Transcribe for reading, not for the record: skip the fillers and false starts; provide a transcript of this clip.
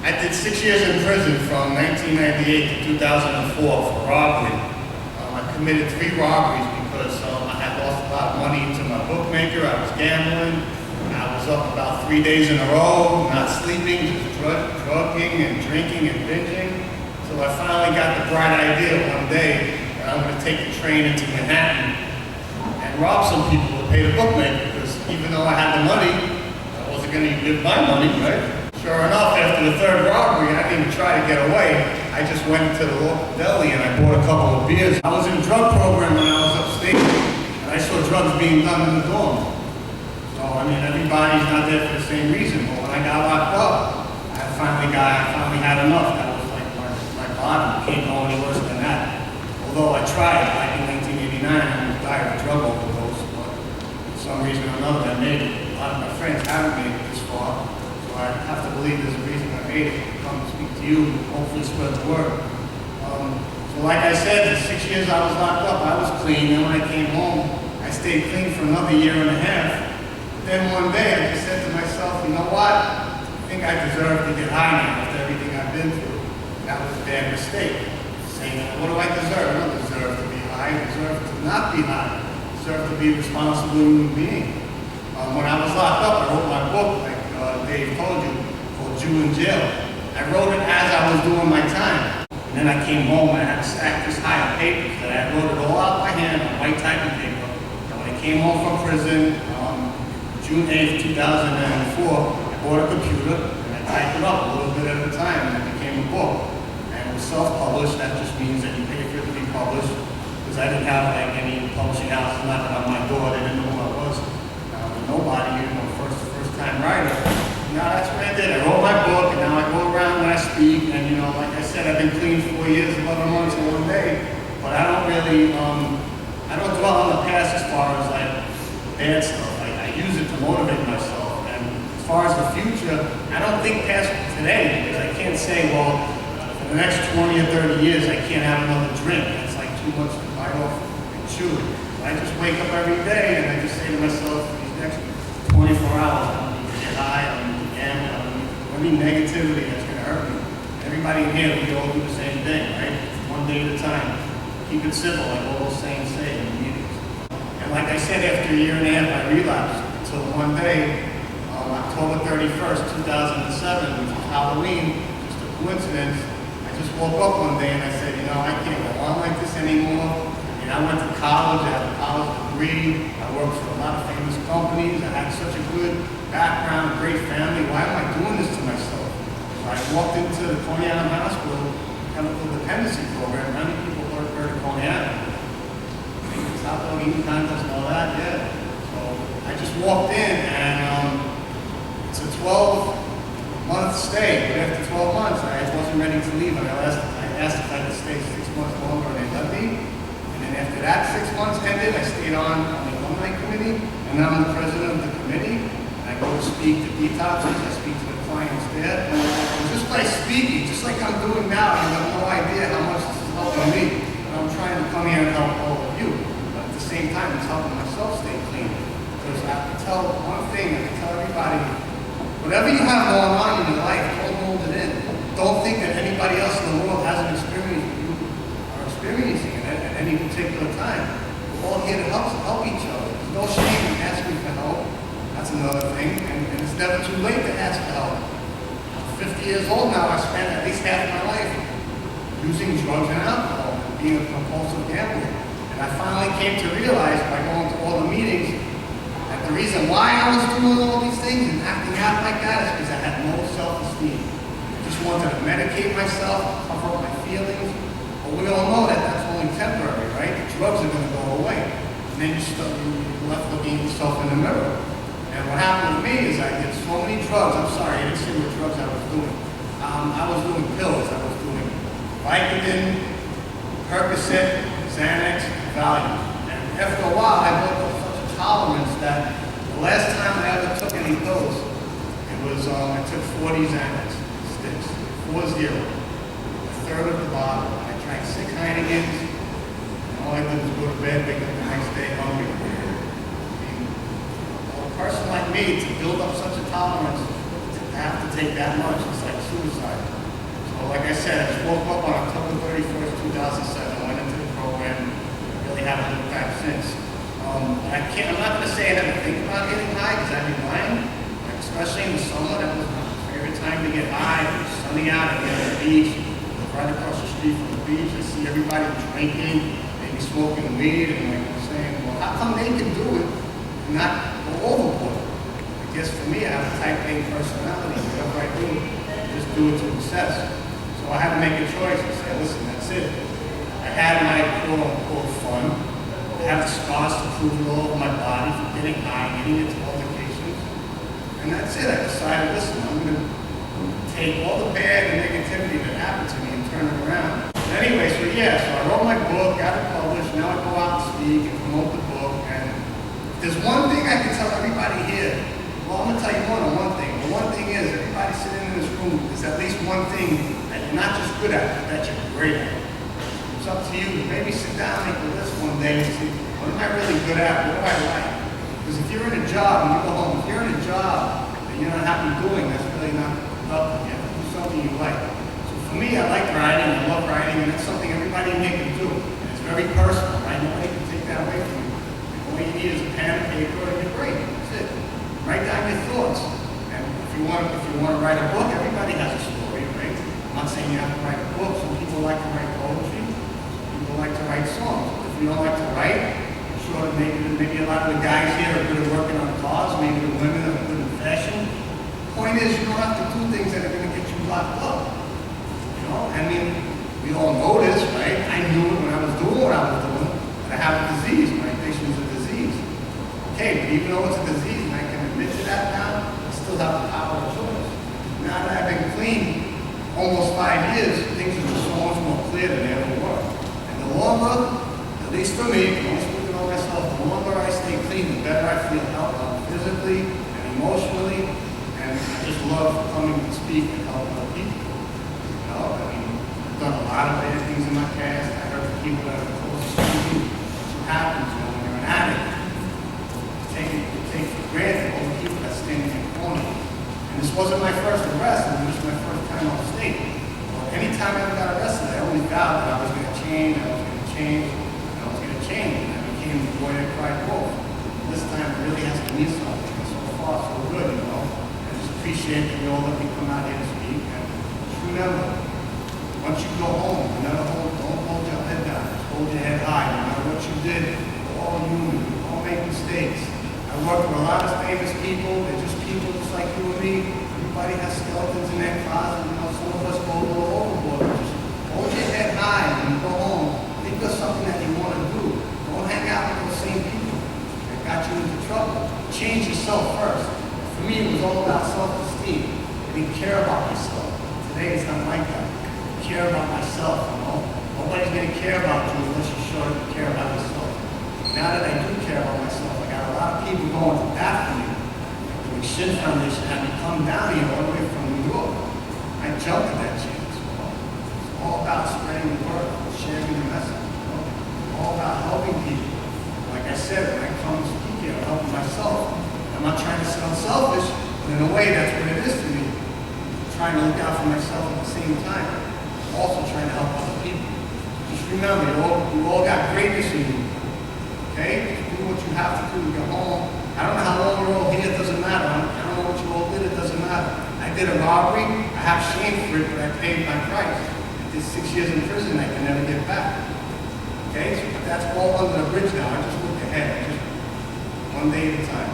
I did 6 years in prison from 1998 to 2004 for robbery. I committed 3 robberies because I had lost a lot of money to my bookmaker. I was gambling. I was up about 3 days in a row, not sleeping, just drugging and drinking and binging. So I finally got the bright idea one day that I'm going to take the train into Manhattan and rob some people to pay the bookmaker, because even though I had the money, I wasn't going to give my money, right? Sure enough, after the 3rd robbery, I didn't even try to get away. I just went to the local deli and I bought a couple of beers. I was in a drug program when I was upstate, and I saw drugs being done in the dorm. So, I mean, everybody's not there for the same reason. But when I got locked up, I finally had enough. That was like my bottom. Can't go any worse than that. Although I tried back in 1989, I died of a drug overdose, but for some reason or another, I made it. A lot of my friends haven't made it this far. I have to believe there's a reason I made it, to come and speak to you and hopefully spread the word. So like I said, the 6 years I was locked up, I was clean. Then when I came home, I stayed clean for another year and a half. But then one day I just said to myself, you know what? I think I deserve to get high now after everything I've been through. That was a bad mistake. Saying, what do I deserve? I don't deserve to be high. I deserve to not be high. I deserve to be a responsible human being. When I was locked up, I wrote my book, Dave told you, called Jew in Jail. I wrote it as I was doing my time. And then I came home and I had a stack this high of papers that I wrote it all out by hand on white typing paper. And when I came home from prison, June 8th, 2004, I bought a computer and I typed it up a little bit at a time, and it became a book. And it was self-published. That just means that you pay for it to be published, because I didn't have like any publishing houses knocking on my door. They didn't know who I was. Nobody, first time writer. Now that's what I did. I wrote my book, and now I go around and I speak. And like I said, I've been clean 4 years, 11 months, and 1 day. But I don't really, I don't dwell on the past as far as like bad stuff. I use it to motivate myself. And as far as the future, I don't think past today, because I can't say, well, for the next 20 or 30 years, I can't have another drink. That's like too much to bite off and chew. I just wake up every day and I just say to myself, these next 24 hours, I don't need to get high, I don't need to gamble, I don't need to do any negativity that's going to hurt me. Everybody in here, we all do the same thing, right? One day at a time. Keep it simple, like all those sayings say in the meetings. And like I said, after a year and a half, I relapsed until one day, October 31st, 2007, which was Halloween, just a coincidence. I just woke up one day and I said, I can't go on like this anymore. I went to college, I had a college degree, I worked for a lot of famous companies, I had such a good background, great family. Why am I doing this to myself? So I walked into the Coney Island Hospital Chemical Dependency Program. How many people heard of Coney Island? Stop dog eating contest and all that, yeah. So I just walked in, and it's a 12-month stay, but after 12 months, I wasn't ready to leave. And I asked if I could stay 6 months longer, and they let me. And after that 6 months ended, I stayed on the alumni committee, and now I'm the president of the committee. And I go to speak to detoxes, I speak to the clients there. And just by speaking, just like I'm doing now, you have no idea how much this is helping me. And I'm trying to come here and help all of you. But at the same time, it's helping myself stay clean. Because I can tell one thing, I can tell everybody, whatever you have going on in your life, don't hold it in. Don't think that anybody else in the world has an experience that you are experiencing at any particular time. We're all here to help each other. There's no shame in asking for help. That's another thing. And it's never too late to ask for help. I'm 50 years old now. I spent at least half my life using drugs and alcohol and being a compulsive gambler. And I finally came to realize by going to all the meetings that the reason why I was doing all these things and acting out like that is because I had no self-esteem. I just wanted to medicate myself, cover up my feelings. But we all know that that's only temporary, right? The drugs are going to go away. And then you're left looking at yourself in the mirror. And what happened with me is I did so many drugs. I'm sorry, I didn't say what drugs I was doing. I was doing pills. I was doing Vicodin, Percocet, Xanax, Valium. And after a while, I built up such a tolerance that the last time I ever took any pills, it was, I took 40 Xanax sticks, 40, a third of the bottle. I drank 6 Heinekens, and all I did was go to bed, wake up the next day hungry. A person like me, to build up such a tolerance, to have to take that much. It's like suicide. So like I said, I just woke up on October 31st, 2007, went into the program, really haven't looked back since. I'm not going to say I never think about getting high, because I'd be lying. Like, especially in the summer, that was my favorite time to get high. It was sunny out, I'd be on the beach, right across the street from the beach. I see everybody drinking, maybe smoking weed, and like I'm saying, well, how come they can do it and not go overboard? I guess for me, I have a type A personality. Whatever I do, just do it to excess. So I had to make a choice and say, listen, that's it. I had my quote-unquote fun. I have the scars to prove it all over my body from getting high, getting into altercations. And that's it. I decided, listen, I'm going to take all the bad and negativity that happened to me and turn it around. Anyway, so I wrote my book, got it published. Now I go out and speak and promote the book. And if there's one thing I can tell everybody here, well, I'm going to tell you more than one thing. The one thing is, everybody sitting in this room, there's at least one thing that you're not just good at, but that you're great at. It's up to you to maybe sit down and make a list one day and see, what am I really good at? What do I like? Because if you're in a job and you go home, if you're in a job that you're not happy doing, that's really not productive. You have to do something you like. So for me, I like writing, I love writing, and it's something everybody in here can do. And it's very personal, right? Nobody can take that away from you. All you need is a pen and paper and your brain. That's it. Write down your thoughts. And if you want to write a book, everybody has a story, right? I'm not saying you have to write a book. Some people like to write poetry. People like to write songs. If you don't like to write, I'm sure that maybe a lot of the guys here are good at working on cars, maybe the women are good in fashion. The point is, you don't have to do things that are going to get you locked up. You know, I mean, we all know this, right? I knew it when I was doing what I was doing, that I have a disease. My addiction is a disease. Okay, but even though it's a disease, and I can admit to that now, I still have the power of choice. Now that I've been clean almost 5 years, things are just so much more clear than they ever were. The longer, at least for me, I don't speak about myself, the longer I stay clean, the better I feel physically and emotionally, and I just love coming to speak and help other people. You know, I mean, I've done a lot of bad things in my past. I heard people that are closest to me. That's what happens, you know, when you're an addict. You take for granted all the people that stand in your corner. And this wasn't my first arrest, it was just my first time on state. Anytime I ever got arrested, I always vowed that I was going to change, and I was going to change, and I became the boy that cried wolf. This time it really has to mean something, and so far so good, you know. I just appreciate that you all let me come out here to speak, and just remember, once you go home, don't hold your head down, just hold your head high. No matter what you did, we're all human, we all make mistakes. I worked with a lot of famous people, they're just people just like you and me. Everybody has skeletons in their closet, you know, some of us go a little overboard. Just hold your head high when you go home. Think of something that you want to do. Don't hang out with those same people that got you into trouble. Change yourself first. For me, it was all about self-esteem. I didn't care about myself. Today, it's not like that. I care about myself, you know. Nobody's going to care about you unless you show that you care about yourself. Now that I do care about myself, I got a lot of people going to bat for me. The Shin Foundation had me come down here all the way from New York. I jumped at that chance. It's all about spreading the word, sharing the message. You know? It's all about helping people. Like I said, when I come to speak here, I'm helping myself. I'm not trying to sound selfish, but in a way, that's what it is to me. I'm trying to look out for myself at the same time. I'm also trying to help other people. Just remember, you all got greatness in you. Okay? Just do what you have to do to get home. I don't know how long you're all here, it doesn't matter. I don't know what you all did, it doesn't matter. I did a robbery, I have shame for it, but I paid my price. I did 6 years in prison, I can never get back. Okay, so that's all under the bridge now. I just look ahead, just one day at a time.